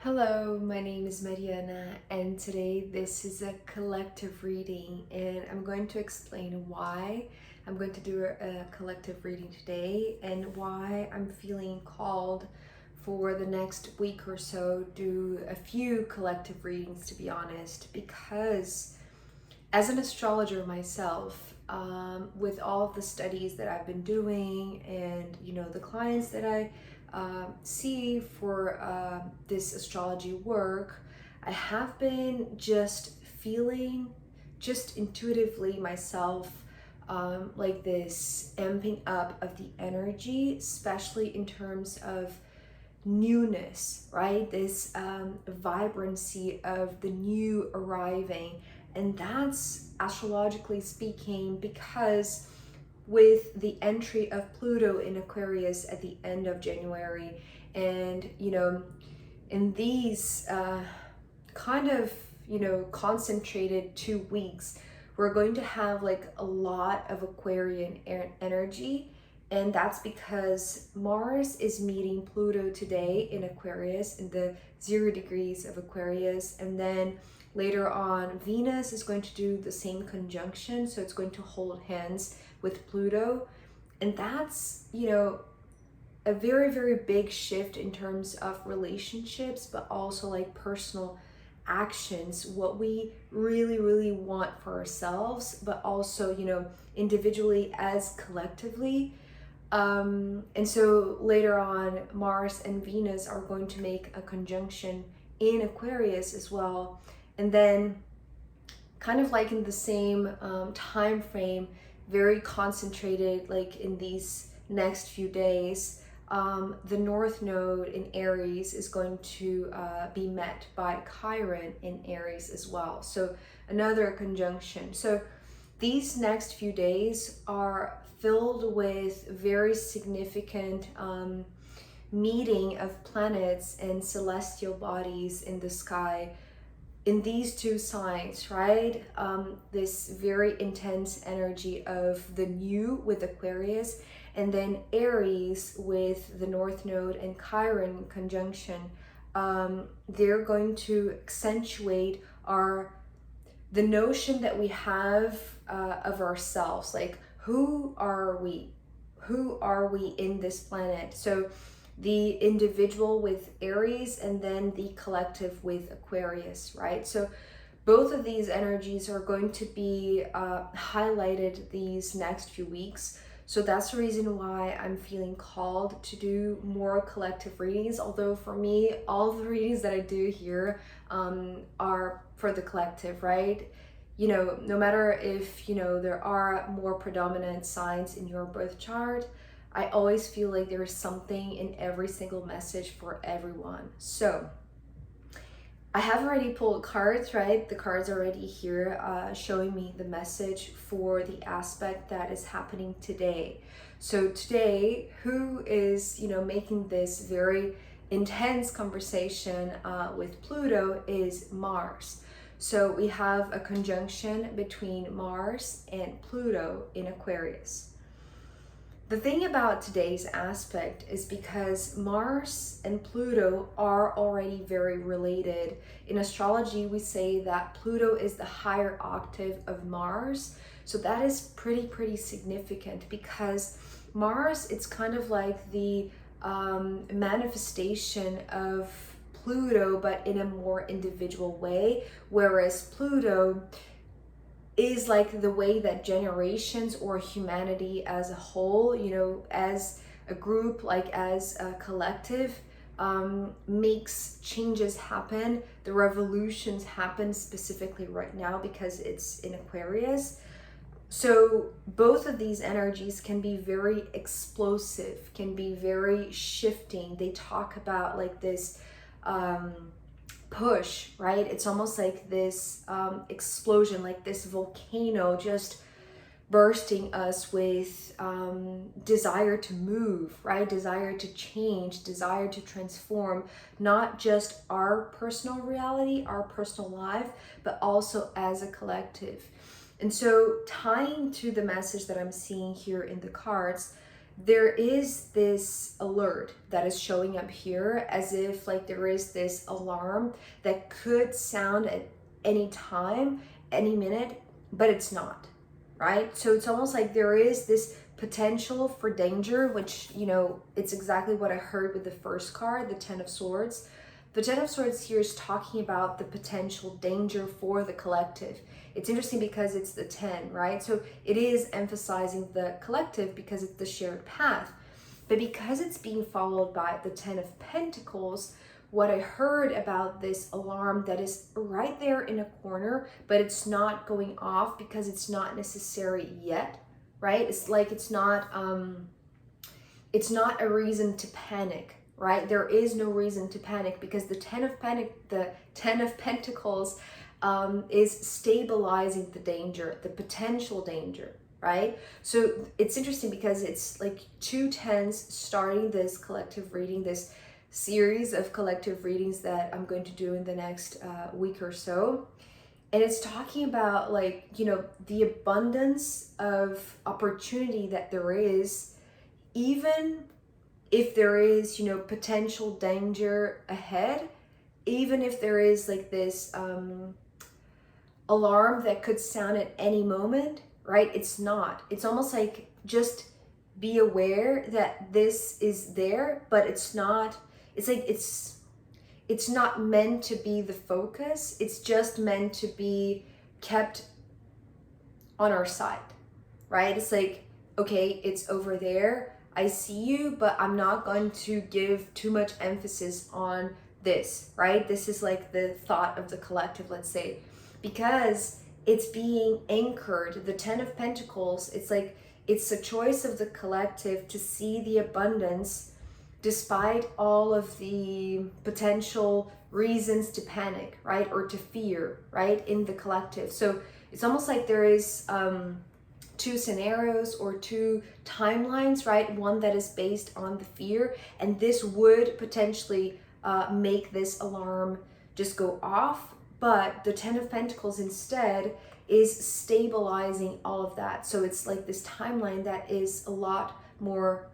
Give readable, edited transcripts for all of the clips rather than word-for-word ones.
Hello, my name is Mariana, and today this is a collective reading, and I'm going to explain why I'm going to do a collective reading today and why I'm feeling called for the next week or so do a few collective readings, to be honest, because as an astrologer myself, with all of the studies that I've been doing and the clients that I see for this astrology work, I have been just feeling just intuitively myself, like this amping up of the energy, especially in terms of newness, right? This vibrancy of the new arriving. And that's astrologically speaking because with the entry of Pluto in Aquarius at the end of January, and in these kind of concentrated 2 weeks, we're going to have like a lot of Aquarian energy. And that's because Mars is meeting Pluto today in Aquarius in the 0 degrees of Aquarius, and then later on Venus is going to do the same conjunction, so it's going to hold hands with Pluto. And that's a very, very big shift in terms of relationships, but also like personal actions, what we really, really want for ourselves, but also individually as collectively. And so later on, Mars and Venus are going to make a conjunction in Aquarius as well. And then kind of like in the same time frame, very concentrated like in these next few days, the North Node in Aries is going to be met by Chiron in Aries as well. So another conjunction. So these next few days are filled with very significant meeting of planets and celestial bodies in the sky in these two signs, right? This very intense energy of the new with Aquarius, and then Aries with the North Node and Chiron conjunction. They're going to accentuate the notion that we have of ourselves, like who are we in this planet. So the individual with Aries and then the collective with Aquarius, right? So both of these energies are going to be highlighted these next few weeks. So that's the reason why I'm feeling called to do more collective readings. Although for me, all the readings that I do here are for the collective, right? No matter if, there are more predominant signs in your birth chart, I always feel like there is something in every single message for everyone. So I have already pulled cards, right? The cards are already here showing me the message for the aspect that is happening today. So today, who is, making this very intense conversation with Pluto is Mars. So we have a conjunction between Mars and Pluto in Aquarius. The thing about today's aspect is because Mars and Pluto are already very related. In astrology, we say that Pluto is the higher octave of Mars. So that is pretty significant because Mars, it's kind of like the manifestation of Pluto, but in a more individual way, whereas Pluto is like the way that generations or humanity as a whole, as a group, like as a collective, makes changes happen. The revolutions happen specifically right now because it's in Aquarius. So both of these energies can be very explosive, can be very shifting. They talk about like this push, right? It's almost like this explosion, like this volcano just bursting us with desire to move, right? Desire to change, desire to transform, not just our personal reality, our personal life, but also as a collective. And so tying to the message that I'm seeing here in the cards, there is this alert that is showing up here, as if like there is this alarm that could sound at any time, any minute, but it's not, right? So it's almost like there is this potential for danger, which, you know, it's exactly what I heard with the first card, the Ten of Swords. The Ten of Swords here is talking about the potential danger for the collective. It's interesting because it's the 10, right? So it is emphasizing the collective because it's the shared path. But because it's being followed by the 10 of Pentacles, what I heard about this alarm that is right there in a corner, but it's not going off because it's not necessary yet, right? It's like it's not a reason to panic, right? There is no reason to panic because the 10 of Pentacles is stabilizing the danger, the potential danger, right? So it's interesting because it's like two tens starting this collective reading, this series of collective readings that I'm going to do in the next week or so. And it's talking about, like, you know, the abundance of opportunity that there is, even if there is, you know, potential danger ahead, even if there is like this alarm that could sound at any moment, right? It's not. It's almost like just be aware that this is there, but it's not. It's like it's not meant to be the focus. It's just meant to be kept on our side, right? It's like, okay, it's over there. I see you, but I'm not going to give too much emphasis on this, right? This is like the thought of the collective, let's say, because it's being anchored. The 10 of Pentacles, it's like it's a choice of the collective to see the abundance despite all of the potential reasons to panic, right? Or to fear, right? In the collective. So it's almost like there is two scenarios or two timelines, right? One that is based on the fear, and this would potentially make this alarm just go off. But the 10 of Pentacles instead is stabilizing all of that. So it's like this timeline that is a lot more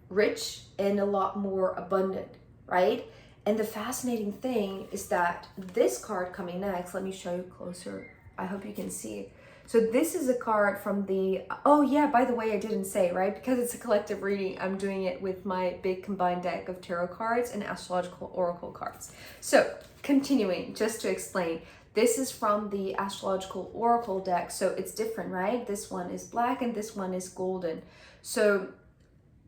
rich and a lot more abundant, right? And the fascinating thing is that this card coming next, let me show you closer. I hope you can see. So this is a card from the, oh yeah, by the way, I didn't say, right? Because it's a collective reading, I'm doing it with my big combined deck of tarot cards and astrological oracle cards. So continuing, just to explain, this is from the astrological oracle deck. So it's different, right? This one is black and this one is golden. So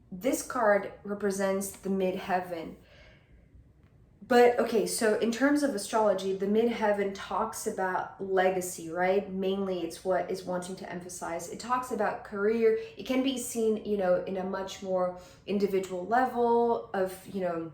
this card represents the midheaven. But okay, so in terms of astrology, the midheaven talks about legacy, right? Mainly it's what is wanting to emphasize. It talks about career. It can be seen, you know, in a much more individual level of, you know,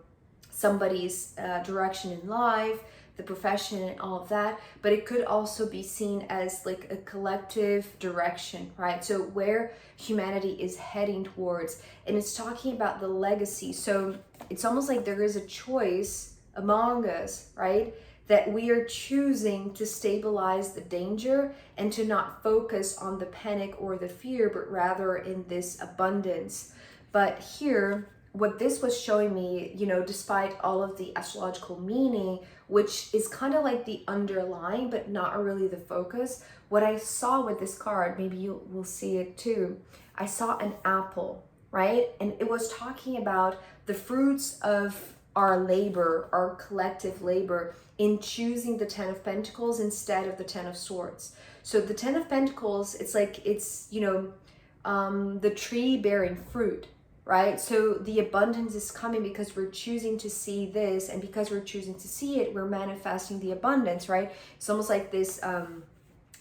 somebody's direction in life, the profession and all of that. But it could also be seen as like a collective direction, right? So where humanity is heading towards. And it's talking about the legacy. So it's almost like there is a choice among us, right? That we are choosing to stabilize the danger and to not focus on the panic or the fear, but rather in this abundance. But here, what this was showing me, you know, despite all of the astrological meaning, which is kind of like the underlying, but not really the focus, what I saw with this card, maybe you will see it too, I saw an apple, right? And it was talking about the fruits of our labor, our collective labor in choosing the 10 of Pentacles instead of the 10 of Swords. So the 10 of Pentacles, it's like, it's, you know, the tree bearing fruit, right? So the abundance is coming because we're choosing to see this, and because we're choosing to see it, we're manifesting the abundance, right? It's almost like this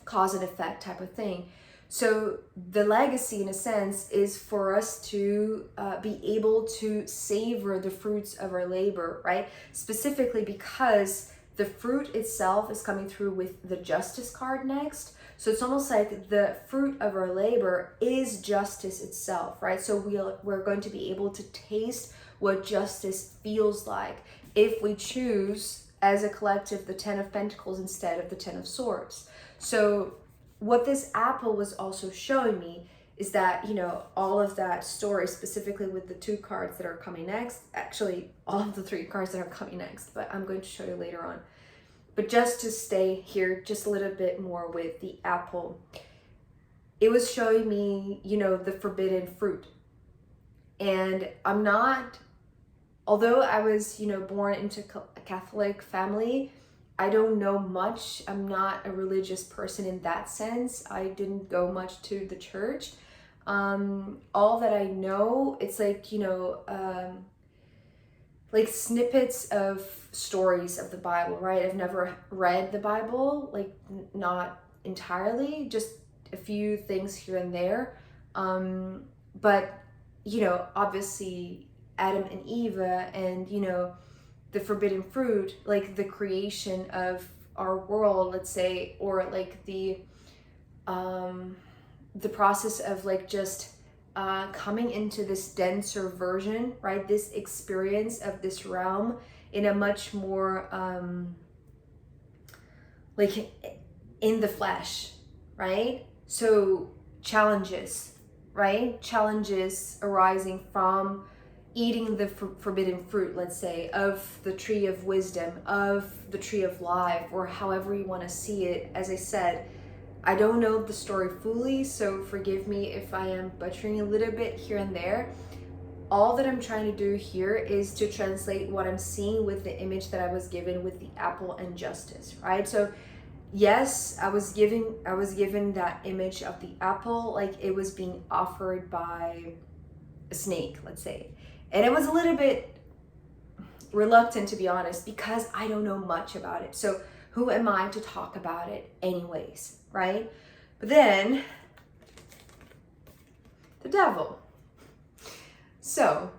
cause and effect type of thing. So the legacy, in a sense, is for us to be able to savor the fruits of our labor, right? Specifically because the fruit itself is coming through with the Justice card next. So it's almost like the fruit of our labor is justice itself, right? So we're going to be able to taste what justice feels like if we choose as a collective the 10 of Pentacles instead of the 10 of Swords. So what this apple was also showing me is that, you know, all of that story, specifically with the 2 cards that are coming next, actually all of the 3 cards that are coming next, but I'm going to show you later on. But just to stay here just a little bit more with the apple, it was showing me, you know, the forbidden fruit. And I'm not, although I was, you know, born into a Catholic family, I don't know much. I'm not a religious person in that sense. I didn't go much to the church. All that I know, it's like, you know, like snippets of stories of the Bible, right? I've never read the Bible, like not entirely, just a few things here and there. But, you know, obviously Adam and Eve and, you know, the forbidden fruit, like the creation of our world, let's say, or like the process of like just coming into this denser version, right? This experience of this realm in a much more like in the flesh, right? So challenges, right? Challenges arising from eating the forbidden fruit, let's say, of the tree of wisdom, of the tree of life, or however you want to see it. As I said, I don't know the story fully, so forgive me if I am butchering a little bit here and there. All that I'm trying to do here is to translate what I'm seeing with the image that I was given with the apple and justice, right? So yes, I was given that image of the apple like it was being offered by a snake, let's say. And it was a little bit reluctant, to be honest, because I don't know much about it. So who am I to talk about it anyways, right? But then the devil. So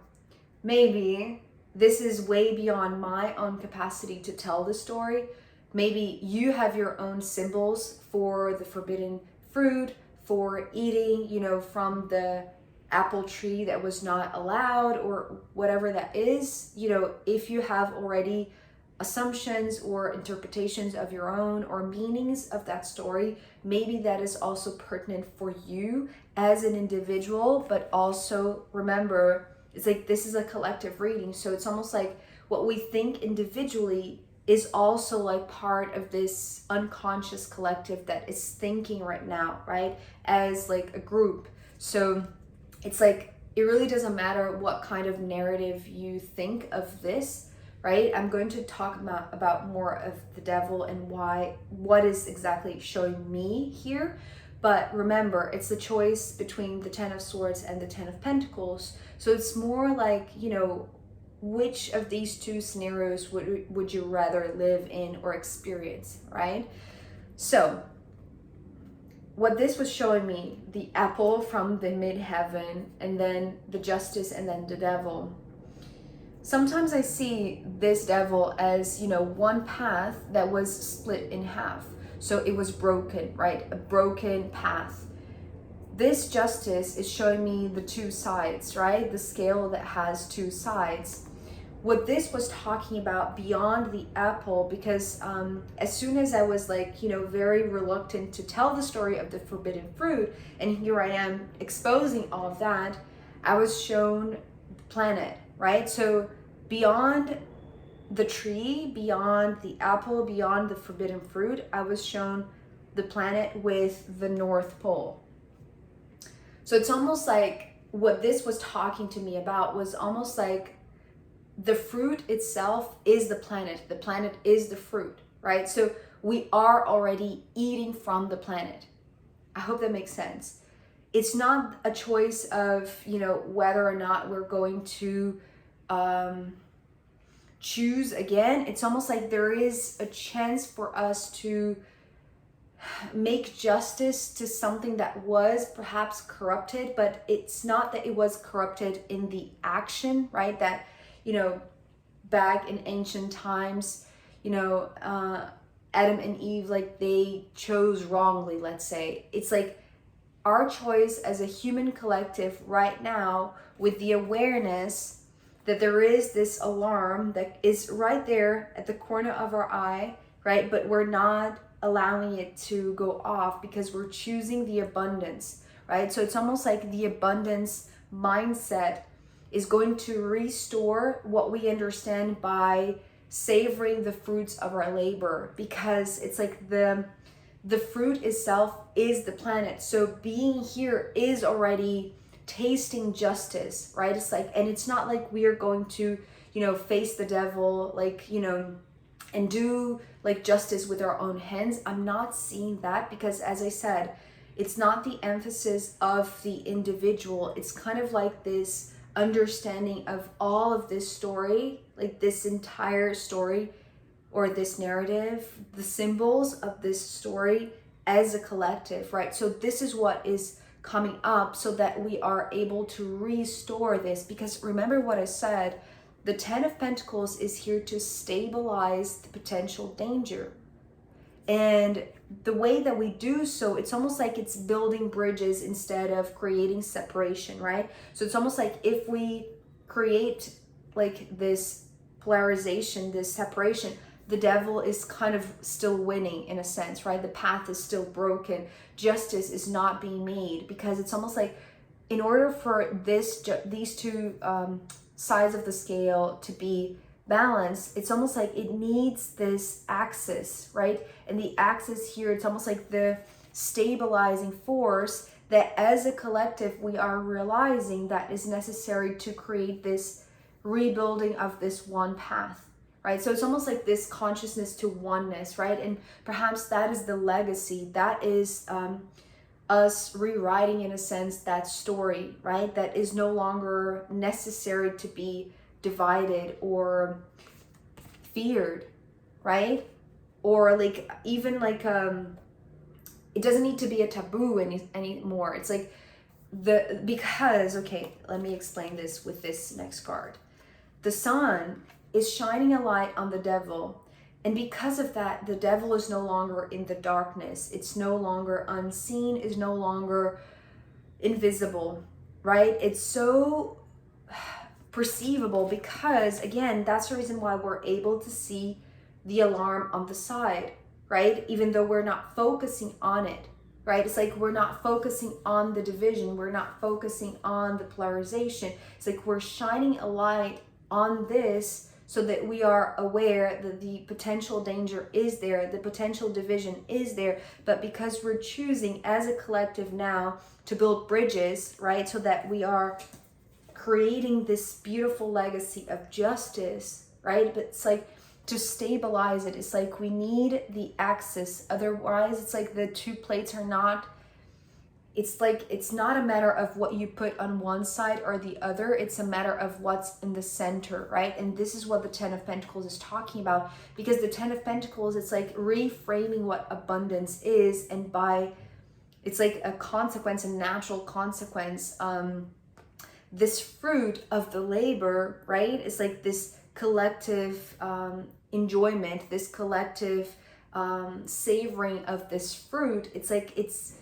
maybe this is way beyond my own capacity to tell the story. Maybe you have your own symbols for the forbidden fruit, for eating, you know, from the apple tree that was not allowed, or whatever that is. You know, if you have already assumptions or interpretations of your own or meanings of that story, maybe that is also pertinent for you as an individual. But also remember, it's like this is a collective reading, so it's almost like what we think individually is also like part of this unconscious collective that is thinking right now, right, as like a group. So it's like it really doesn't matter what kind of narrative you think of this, right? I'm going to talk about more of the devil and what is exactly showing me here. But remember, it's the choice between the 10 of Swords and the 10 of Pentacles. So it's more like, you know, which of these 2 scenarios would you rather live in or experience, right? So what this was showing me, the apple from the midheaven, and then the justice, and then the devil. Sometimes I see this devil as, you know, one path that was split in half. So it was broken, right? A broken path. This justice is showing me the 2 sides, right? The scale that has 2 sides. What this was talking about beyond the apple, because as soon as I was like, you know, very reluctant to tell the story of the forbidden fruit, and here I am exposing all of that, I was shown the planet, right? So beyond the tree, beyond the apple, beyond the forbidden fruit, I was shown the planet with the North Pole. So it's almost like what this was talking to me about was almost like the fruit itself is the planet is the fruit, right? So we are already eating from the planet. I hope that makes sense. It's not a choice of, you know, whether or not we're going to choose again. It's almost like there is a chance for us to make justice to something that was perhaps corrupted, but it's not that it was corrupted in the action, right? That, you know, back in ancient times, you know, Adam and Eve, like they chose wrongly, let's say. It's like our choice as a human collective right now, with the awareness that there is this alarm that is right there at the corner of our eye, right? But we're not allowing it to go off because we're choosing the abundance. right? So it's almost like the abundance mindset is going to restore what we understand by savoring the fruits of our labor, because it's like the fruit itself is the planet. So being here is already tasting justice, right? It's like, and it's not like we are going to, face the devil, like, and do like justice with our own hands. I'm not seeing that, because as I said, it's not the emphasis of the individual. It's kind of like this understanding of all of this story, like this entire story or this narrative, the symbols of this story as a collective, right? So this is what is coming up, so that we are able to restore this. Because remember what I said, the Ten of Pentacles is here to stabilize the potential danger. And the way that we do so, it's almost like it's building bridges instead of creating separation, right? So it's almost like if we create like this polarization, this separation, the devil is kind of still winning in a sense, right? The path is still broken. Justice is not being made, because it's almost like in order for these two sides of the scale to be balanced, it's almost like it needs this axis, right? And the axis here, it's almost like the stabilizing force that as a collective we are realizing that is necessary to create this rebuilding of this one path, right? So it's almost like this consciousness to oneness, right? And perhaps that is the legacy. That is us rewriting, in a sense, that story, right? That is no longer necessary to be divided or feared, right? Or like even like it doesn't need to be a taboo anymore. It's like because okay, let me explain this with this next card. The sun is shining a light on the devil, and because of that, the devil is no longer in the darkness. It's no longer unseen, is no longer invisible, right? It's so perceivable, because again, that's the reason why we're able to see the alarm on the side, right? Even though we're not focusing on it, right? It's like we're not focusing on the division, we're not focusing on the polarization. It's like we're shining a light on this so that we are aware that the potential danger is there, the potential division is there, but because we're choosing as a collective now to build bridges, right? So that we are creating this beautiful legacy of justice, right? But it's like to stabilize it, it's like we need the axis. Otherwise, it's like the two plates are not, it's like it's not a matter of what you put on one side or the other, it's a matter of what's in the center, right? And this is what the Ten of Pentacles is talking about, because the Ten of Pentacles, it's like reframing what abundance is, and by it's like a consequence, a natural consequence. This fruit of the labor, right? It's like this collective enjoyment, this collective savoring of this fruit. It's like it's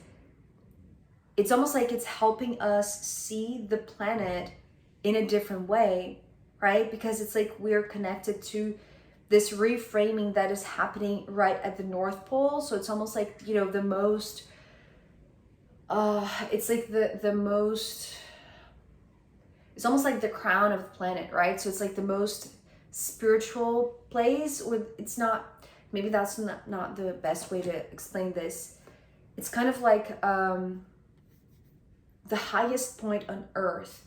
almost like it's helping us see the planet in a different way, right? Because it's like we're connected to this reframing that is happening right at the North Pole. So it's almost like, the most, it's like the most, it's almost like the crown of the planet, right? So it's like the most spiritual place with, it's not, maybe that's not the best way to explain this. It's kind of like the highest point on earth.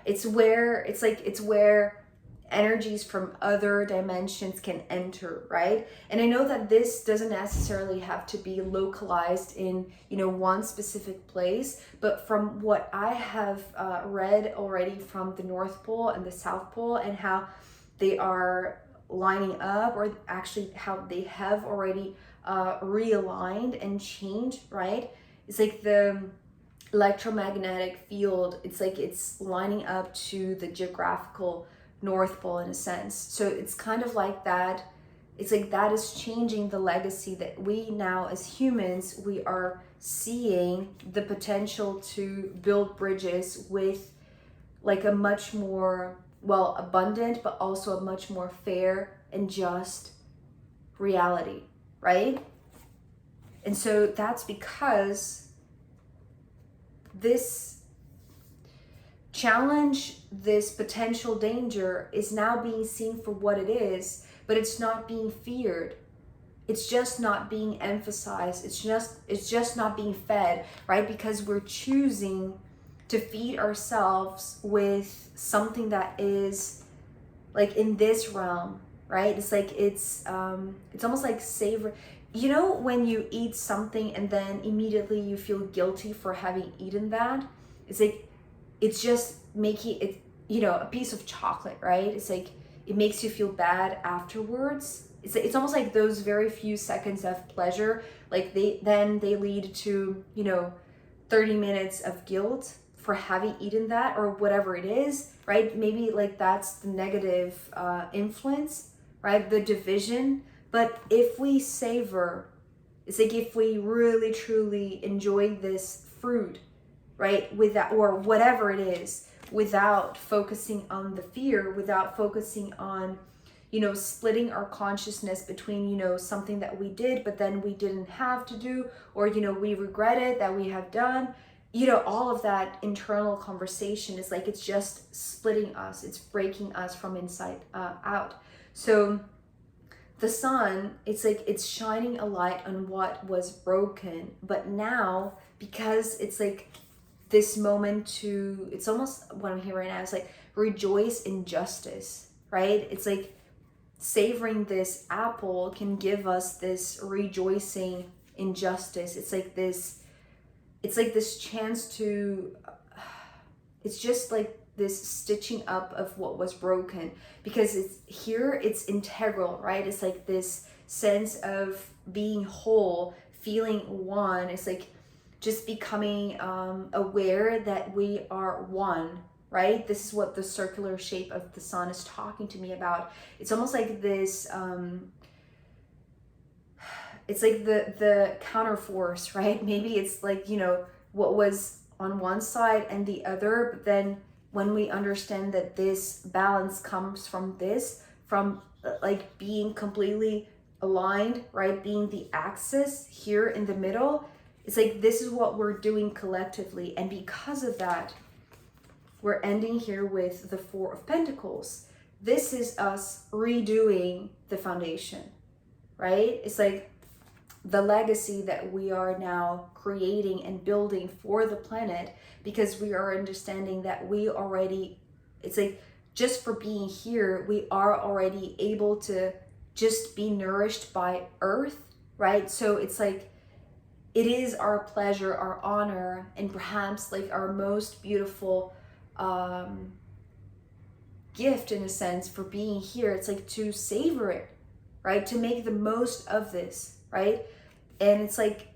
It's where energies from other dimensions can enter, right? And I know that this doesn't necessarily have to be localized in, one specific place, but from what I have read already from the North Pole and the South Pole, and how they are lining up, or actually how they have already realigned and changed, right? It's like the electromagnetic field, it's like it's lining up to the geographical North Pole in a sense. So it's kind of like that. It's like that is changing the legacy that we now as humans, we are seeing the potential to build bridges with like a much more, abundant, but also a much more fair and just reality, right? And so that's because this challenge, this potential danger is now being seen for what it is, but it's not being feared. It's just not being emphasized. It's just not being fed, right? Because we're choosing to feed ourselves with something that is like in this realm, right? It's like it's almost like savor. You know when you eat something and then immediately you feel guilty for having eaten that? It's like it's just making it, you know, a piece of chocolate, right? It's like it makes you feel bad afterwards. It's almost like those very few seconds of pleasure, like they lead to, you know, 30 minutes of guilt for having eaten that or whatever it is, right? Maybe like that's the negative influence, right? The division. But if we savor, it's like if we really truly enjoy this fruit, right, with that or whatever it is, without focusing on the fear, without focusing on, you know, splitting our consciousness between, you know, something that we did but then we didn't have to do, or, you know, we regret it that we have done, you know, all of that internal conversation is like it's just splitting us, it's breaking us from inside out. So the sun, it's like it's shining a light on what was broken, but now because it's like this moment to, it's almost what I'm hearing right now is like rejoice in justice, right? It's like savoring this apple can give us this rejoicing in justice. It's like this chance to, it's just like this stitching up of what was broken, because it's here, it's integral, right? It's like this sense of being whole, feeling one. It's like just becoming aware that we are one, right? This is what the circular shape of the sun is talking to me about. It's almost like this, it's like the counter force, right? Maybe it's like, you know, what was on one side and the other, but then when we understand that this balance comes from this, from like being completely aligned, right? Being the axis here in the middle, it's like this is what we're doing collectively. And because of that, we're ending here with the Four of Pentacles. This is us redoing the foundation, right? It's like the legacy that we are now creating and building for the planet, because we are understanding that we already, it's like just for being here, we are already able to just be nourished by Earth, right? So it's like, it is our pleasure, our honor, and perhaps like our most beautiful gift in a sense for being here. It's like to savor it, right? To make the most of this, right? And it's like,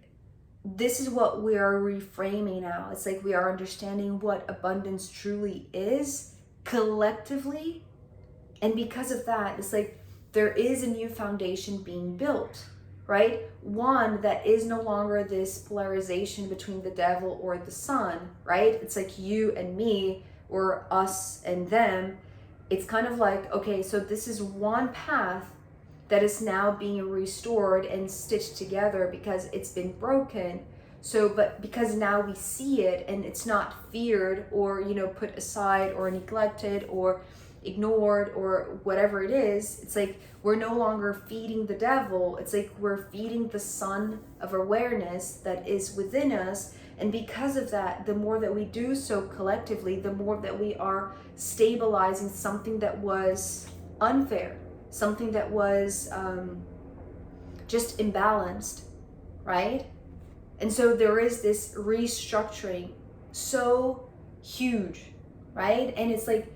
this is what we are reframing now. It's like we are understanding what abundance truly is collectively. And because of that, it's like there is a new foundation being built, right? One that is no longer this polarization between the devil or the sun, right? It's like you and me, or us and them. It's kind of like, okay, so this is one path that is now being restored and stitched together because it's been broken. So, but because now we see it and it's not feared or, you know, put aside or neglected or ignored or whatever it is, it's like we're no longer feeding the devil. It's like we're feeding the sun of awareness that is within us. And because of that, the more that we do so collectively, the more that we are stabilizing something that was unfair, something that was just imbalanced, right? And so there is this restructuring so huge, right? And it's like,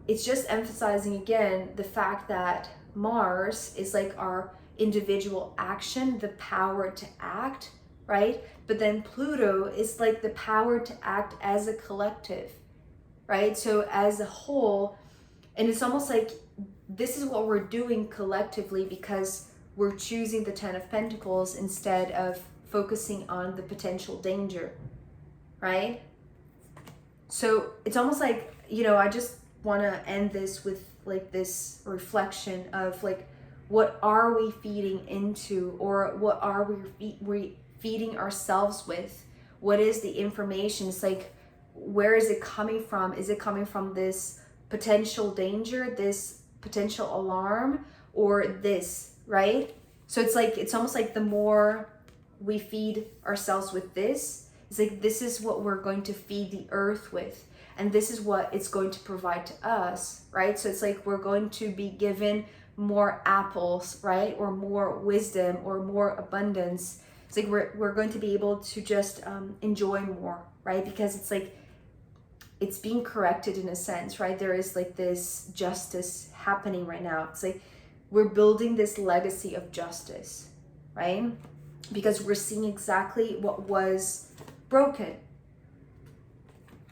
it's just emphasizing again the fact that Mars is like our individual action, the power to act, right? But then Pluto is like the power to act as a collective, right? So as a whole, and it's almost like this is what we're doing collectively because we're choosing the Ten of Pentacles instead of focusing on the potential danger, right? So it's almost like, you know, I just want to end this with like this reflection of like, what are we feeding into, or what are we feeding ourselves with what is the information? It's like, where is it coming from? Is it coming from this potential danger, this potential alarm, or this, right? So it's like, it's almost like the more we feed ourselves with this, it's like, this is what we're going to feed the earth with, and this is what it's going to provide to us, right? So it's like, we're going to be given more apples, right? Or more wisdom, or more abundance. It's like, we're going to be able to just enjoy more, right? Because it's like, it's being corrected in a sense, right? There is like this justice happening right now. It's like, we're building this legacy of justice, right? Because we're seeing exactly what was broken.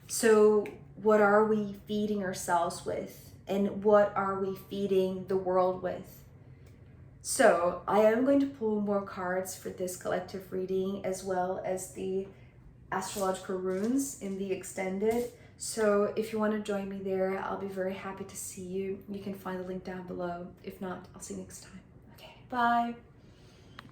So what are we feeding ourselves with? And what are we feeding the world with? So I am going to pull more cards for this collective reading, as well as the astrological runes in the extended. So if you want to join me there, I'll be very happy to see you. You can find the link down below. If not, I'll see you next time. Okay, bye.